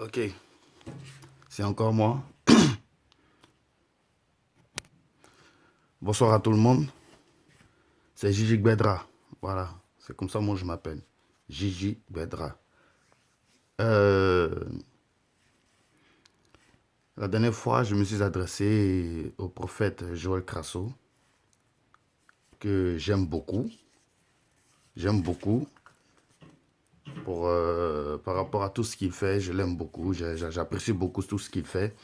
Ok, c'est encore moi. Bonsoir à tout le monde. C'est Gigi Bedra. Voilà, c'est comme ça moi je m'appelle. Gigi Bedra. Euh, la dernière fois, je me suis adressé au prophète Joël Crasso, que j'aime beaucoup. J'aime beaucoup par rapport à tout ce qu'il fait. Je l'aime beaucoup. J'apprécie beaucoup tout ce qu'il fait.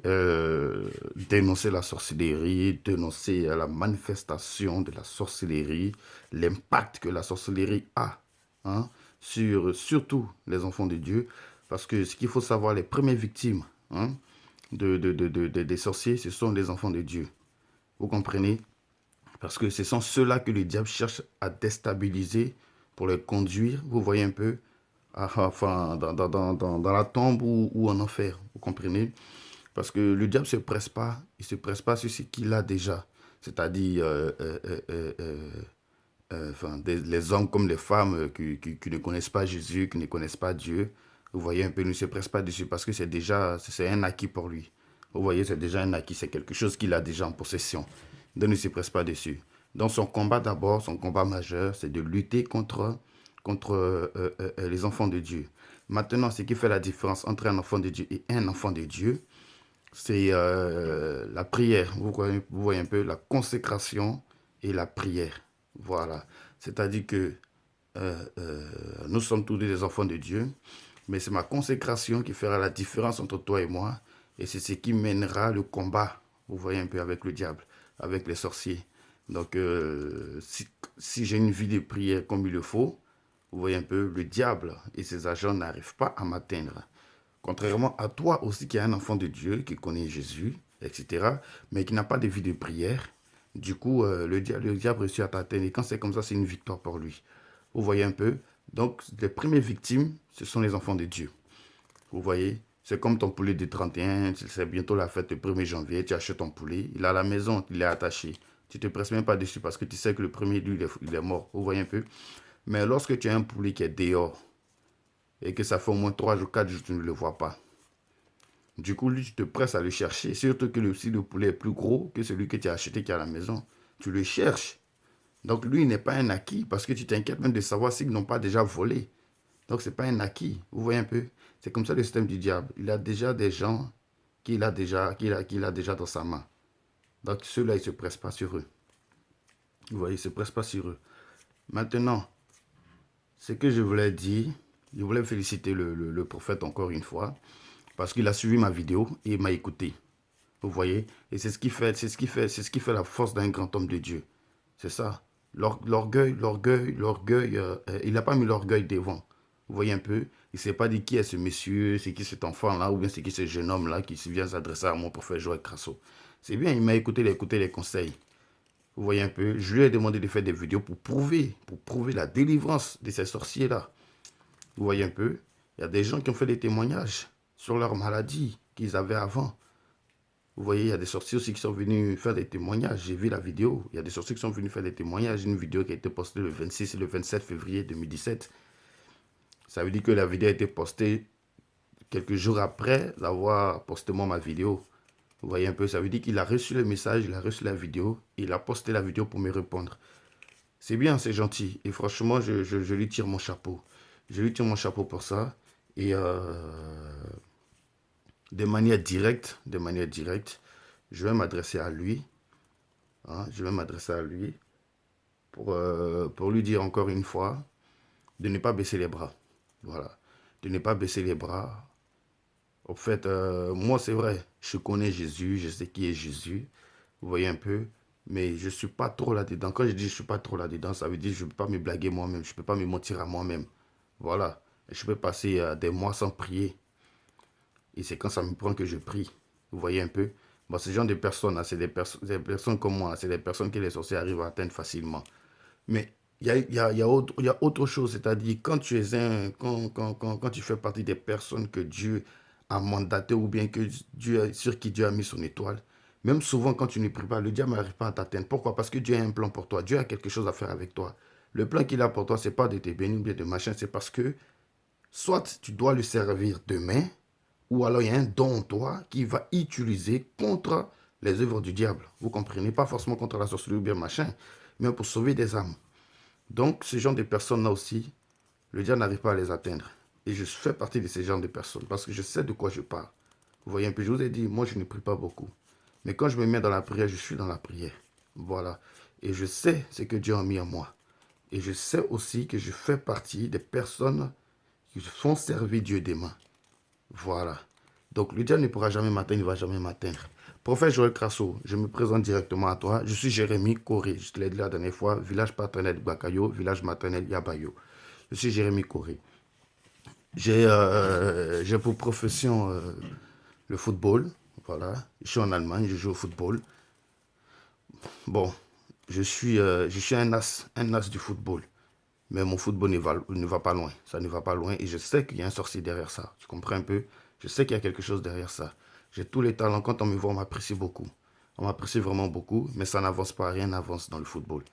Dénoncer la sorcellerie, dénoncer la manifestation de la sorcellerie, l'impact que la sorcellerie a, hein, sur surtout les enfants de Dieu. Parce que ce qu'il faut savoir, les premières victimes, hein, des sorciers, ce sont les enfants de Dieu. Vous comprenez? Parce que ce sont ceux-là que le diable cherche à déstabiliser pour les conduire, vous voyez un peu, enfin, dans la tombe ou en enfer. Vous comprenez? Parce que le diable ne se presse pas, il ne se presse pas sur ce qu'il a déjà. C'est-à-dire, enfin, les hommes comme les femmes qui ne connaissent pas Jésus, qui ne connaissent pas Dieu. Vous voyez un peu, il ne se presse pas dessus parce que c'est déjà, c'est un acquis pour lui. Vous voyez, c'est déjà un acquis, c'est quelque chose qu'il a déjà en possession. Donc, il ne se presse pas dessus. Donc, son combat d'abord, son combat majeur, c'est de lutter contre les enfants de Dieu. Maintenant, ce qui fait la différence entre un enfant de Dieu et un enfant de Dieu, c'est la prière. Vous voyez un peu la consécration et la prière. Voilà. C'est-à-dire que nous sommes tous des enfants de Dieu, mais c'est ma consécration qui fera la différence entre toi et moi, et c'est ce qui mènera le combat, vous voyez un peu, avec le diable, avec les sorciers. Donc, si j'ai une vie de prière comme il le faut, vous voyez un peu, le diable et ses agents n'arrivent pas à m'atteindre. Contrairement à toi aussi qui est un enfant de Dieu, qui connaît Jésus, etc., mais qui n'a pas de vie de prière, du coup, le diable réussit à t'atteindre. Et quand c'est comme ça, c'est une victoire pour lui. Vous voyez un peu? Donc, les premières victimes, ce sont les enfants de Dieu. Vous voyez? C'est comme ton poulet de 31, c'est bientôt la fête le 1er janvier, tu achètes ton poulet, il est à la maison, il est attaché. Tu ne te presses même pas dessus parce que tu sais que le premier, lui, il est mort. Vous voyez un peu? Mais lorsque tu as un poulet qui est dehors et que ça fait au moins 3 jours, 4 jours, tu ne le vois pas. Du coup, lui, tu te presses à le chercher. Surtout que si le poulet est plus gros que celui que tu as acheté qui est à la maison. Tu le cherches. Donc, lui, il n'est pas un acquis parce que tu t'inquiètes même de savoir s'ils n'ont pas déjà volé. Donc, ce n'est pas un acquis. Vous voyez un peu? C'est comme ça le système du diable. Il a déjà des gens qu'il a déjà dans sa main. Donc, ceux-là, il ne se presse pas sur eux. Vous voyez, il ne se presse pas sur eux. Maintenant, ce que je voulais dire, je voulais féliciter le prophète encore une fois parce qu'il a suivi ma vidéo et il m'a écouté. Vous voyez? Et c'est ce qui fait, c'est ce qui fait la force d'un grand homme de Dieu. C'est ça. L'orgueil, il n'a pas mis l'orgueil devant. Vous voyez un peu? Il ne s'est pas dit qui est ce monsieur, c'est qui cet enfant-là, ou bien c'est qui ce jeune homme-là qui vient s'adresser à moi pour faire jouer Crasso. C'est bien, il m'a écouté les conseils. Vous voyez un peu? Je lui ai demandé de faire des vidéos pour prouver la délivrance de ces sorciers-là. Vous voyez un peu? Il y a des gens qui ont fait des témoignages sur leur maladie qu'ils avaient avant. Vous voyez, il y a des sorciers aussi qui sont venus faire des témoignages. J'ai vu la vidéo. Il y a des sorciers qui sont venus faire des témoignages. Une vidéo qui a été postée le 26 et le 27 février 2017. Ça veut dire que la vidéo a été postée quelques jours après d'avoir posté moi ma vidéo. Vous voyez un peu, ça veut dire qu'il a reçu le message, il a reçu la vidéo, il a posté la vidéo pour me répondre. C'est bien, c'est gentil. Et franchement, je lui tire mon chapeau. Je lui tire mon chapeau pour ça. Et de manière directe, je vais m'adresser à lui. Hein, je vais m'adresser à lui pour lui dire encore une fois de ne pas baisser les bras. Voilà. De ne pas baisser les bras. En fait, moi, c'est vrai, je connais Jésus, je sais qui est Jésus. Vous voyez un peu. Mais je ne suis pas trop là-dedans. Quand je dis je ne suis pas trop là-dedans, ça veut dire que je ne peux pas me blaguer moi-même. Je ne peux pas me mentir à moi-même. Voilà. Je peux passer des mois sans prier. Et c'est quand ça me prend que je prie. Vous voyez un peu. Bon, ce genre de personnes, c'est des personnes comme moi. C'est des personnes que les sorciers arrivent à atteindre facilement. Mais il y a autre chose, c'est-à-dire quand tu es quand tu fais partie des personnes que Dieu a mandatées ou bien sur qui Dieu a mis son étoile, même souvent quand tu ne pries pas, le diable n'arrive pas à t'atteindre. Pourquoi? Parce que Dieu a un plan pour toi. Dieu a quelque chose à faire avec toi. Le plan qu'il a pour toi, ce n'est pas de te bénir ou bien de machin, c'est parce que Soit tu dois le servir demain, ou alors il y a un don en toi qui va utiliser contre les œuvres du diable. Vous comprenez? Pas forcément contre la sorcellerie ou bien machin, mais pour sauver des âmes. Donc, ce genre de personnes-là aussi, le diable n'arrive pas à les atteindre. Et je fais partie de ces genres de personnes parce que je sais de quoi je parle. Vous voyez un peu, je vous ai dit, moi je ne prie pas beaucoup. Mais quand je me mets dans la prière, je suis dans la prière. Voilà. Et je sais ce que Dieu a mis en moi. Et je sais aussi que je fais partie des personnes qui font servir Dieu des mains. Voilà. Donc le diable ne pourra jamais m'atteindre, il ne va jamais m'atteindre. Prophète Joël Crasso, je me présente directement à toi. Je suis Jérémy Coré. Je te l'ai dit la dernière fois. Village paternel Bakayo, village maternel Yabayo. Je suis Jérémy Coré. J'ai pour profession le football. Voilà. Je suis en Allemagne, je joue au football. Bon, je suis un as du football. Mais mon football ne va pas loin. Ça ne va pas loin. Et je sais qu'il y a un sorcier derrière ça. Tu comprends un peu? Je sais qu'il y a quelque chose derrière ça. J'ai tous les talents. Quand on me voit, on m'apprécie beaucoup. On m'apprécie vraiment beaucoup. Mais ça n'avance pas. Rien n'avance dans le football.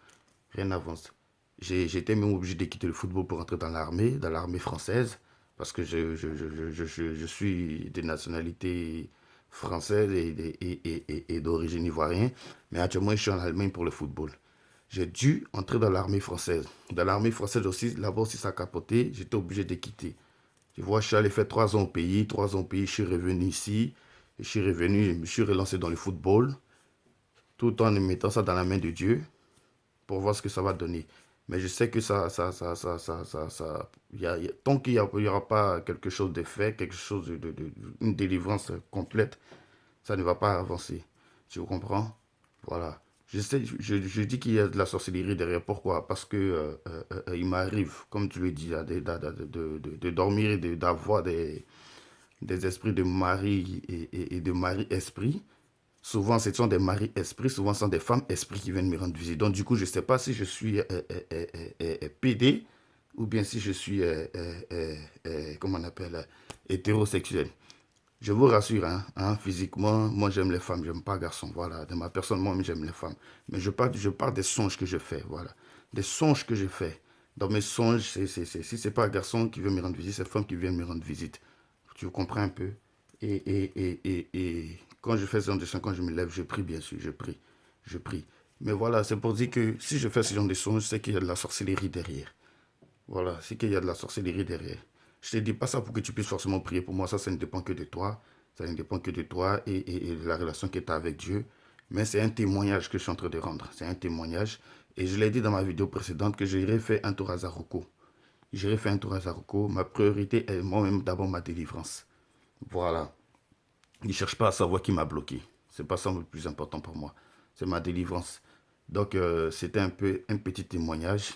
Rien n'avance. J'ai été même obligé de quitter le football pour entrer dans l'armée française. Parce que je suis de nationalité française et d'origine ivoirienne. Mais actuellement, je suis en Allemagne pour le football. J'ai dû entrer dans l'armée française. Dans l'armée française aussi, là-bas aussi ça a capoté. J'étais obligé de quitter. Tu vois, je suis allé faire 3 ans au pays. 3 ans au pays, je suis revenu ici. Je suis revenu, je me suis relancé dans le football. Tout en mettant ça dans la main de Dieu pour voir ce que ça va donner. Mais je sais que tant qu'il n'y aura pas quelque chose de fait, quelque chose une délivrance complète, ça ne va pas avancer. Tu comprends? Voilà. Je dis qu'il y a de la sorcellerie derrière. Pourquoi? Parce que il m'arrive, comme tu le dis, de dormir et d'avoir des esprits de mari et de mari-esprit. Souvent, ce sont des maris-esprits, souvent, ce sont des femmes-esprits qui viennent me rendre visite. Donc, du coup, je ne sais pas si je suis PD ou bien si je suis, comment on appelle, hétérosexuel. Je vous rassure, physiquement, moi j'aime les femmes, j'aime pas les garçons. Voilà, de ma personne, moi j'aime les femmes. Mais je parle des songes que je fais, voilà. Des songes que je fais. Dans mes songes, si c'est pas un garçon qui vient me rendre visite, c'est une femme qui vient me rendre visite. Tu comprends un peu? Et quand je fais ce genre de songes, quand je me lève, je prie bien sûr, je prie. Je prie. Mais voilà, c'est pour dire que si je fais ce genre de songes, c'est qu'il y a de la sorcellerie derrière. Voilà, c'est qu'il y a de la sorcellerie derrière. Je te dis pas ça pour que tu puisses forcément prier pour moi, ça ne dépend que de toi. Ça ne dépend que de toi et de la relation que tu as avec Dieu. Mais c'est un témoignage que je suis en train de rendre. C'est un témoignage. Et je l'ai dit dans ma vidéo précédente que j'irai faire un tour à Zaroko. J'irai faire un tour à Zaroko. Ma priorité est moi-même d'abord ma délivrance. Voilà. Ne cherche pas à savoir qui m'a bloqué. C'est pas ça le plus important pour moi. C'est ma délivrance. Donc, c'était un peu un petit témoignage.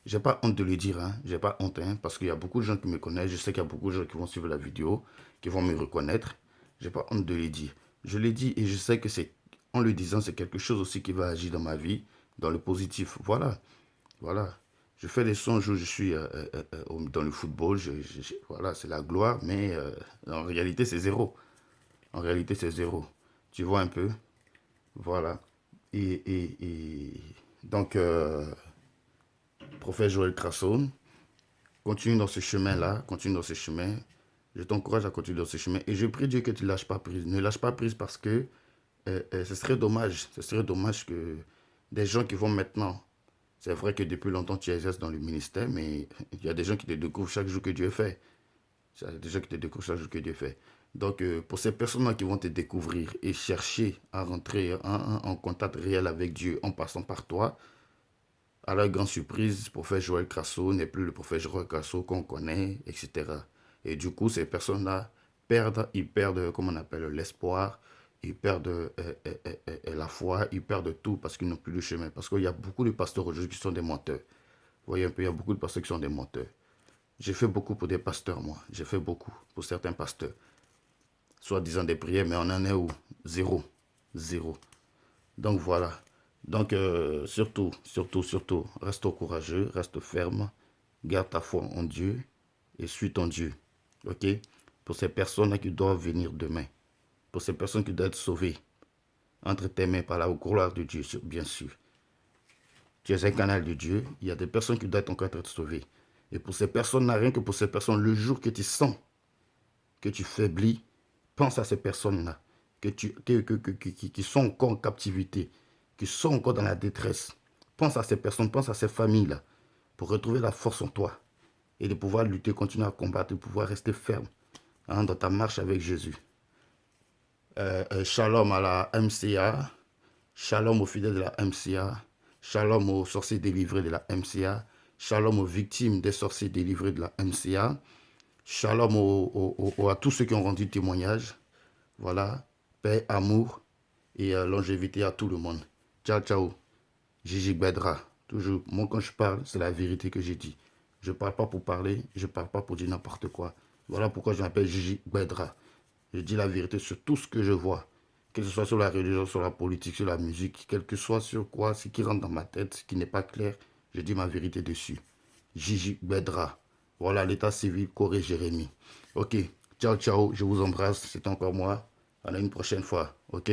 J'ai pas honte de le dire, hein. J'ai pas honte, hein, parce qu'il y a beaucoup de gens qui me connaissent. Je sais qu'il y a beaucoup de gens qui vont suivre la vidéo, qui vont me reconnaître. J'ai pas honte de le dire. Je l'ai dit et je sais que c'est, en le disant, c'est quelque chose aussi qui va agir dans ma vie, dans le positif. Voilà, voilà. Je fais des songes où je suis dans le football. Voilà, c'est la gloire, mais en réalité, c'est zéro. En réalité, c'est zéro. Tu vois un peu? Voilà. Et donc, prophète Joël Crasson, continue dans ce chemin-là, continue dans ce chemin. Je t'encourage à continuer dans ce chemin. Et je prie Dieu que tu ne lâches pas prise. Ne lâche pas prise parce que ce serait dommage. Ce serait dommage que des gens qui vont maintenant. C'est vrai que depuis longtemps tu exerces dans le ministère, mais il y a des gens qui te découvrent chaque jour que Dieu fait. Il y a des gens qui te découvrent chaque jour que Dieu fait. Donc, pour ces personnes-là qui vont te découvrir et chercher à rentrer en contact réel avec Dieu en passant par toi, à leur grande surprise, le prophète Joël Crasso n'est plus le prophète Joël Crasso qu'on connaît, etc. Et du coup, ces personnes-là ils perdent, comment on appelle, l'espoir, ils perdent la foi, ils perdent tout parce qu'ils n'ont plus de chemin. Parce qu'il y a beaucoup de pasteurs aujourd'hui qui sont des menteurs. Vous voyez un peu, il y a beaucoup de pasteurs qui sont des menteurs. J'ai fait beaucoup pour des pasteurs, moi. J'ai fait beaucoup pour certains pasteurs. Soit disant des prières, mais on en est où? Zéro. Zéro. Donc voilà. Donc surtout, reste courageux, reste ferme, garde ta foi en Dieu et suis ton Dieu. Ok? Pour ces personnes qui doivent venir demain, pour ces personnes qui doivent être sauvées, entre tes mains par la gloire de Dieu, bien sûr. Tu es un canal de Dieu, il y a des personnes qui doivent encore être sauvées. Et pour ces personnes-là, rien que pour ces personnes, le jour que tu sens que tu faiblis, pense à ces personnes-là qui sont encore en captivité, qui sont encore dans la détresse. Pense à ces personnes, pense à ces familles-là, pour retrouver la force en toi et de pouvoir lutter, continuer à combattre, de pouvoir rester ferme dans ta marche avec Jésus. Shalom à la MCA, shalom aux fidèles de la MCA, shalom aux sorciers délivrés de la MCA, shalom aux victimes des sorciers délivrés de la MCA, shalom à tous ceux qui ont rendu témoignage. Voilà, paix, amour et longévité à tout le monde. Ciao, ciao. Gigi Bedra. Toujours, moi quand je parle, c'est la vérité que j'ai dit. Je ne parle pas pour parler, je ne parle pas pour dire n'importe quoi. Voilà pourquoi je m'appelle Gigi Bedra. Je dis la vérité sur tout ce que je vois. Que ce soit sur la religion, sur la politique, sur la musique, quel que soit sur quoi, ce qui rentre dans ma tête, ce qui n'est pas clair, je dis ma vérité dessus. Gigi Bedra. Voilà l'état civil, Corée Jérémy. Ok, ciao, ciao, je vous embrasse, c'est encore moi. À une prochaine fois, ok?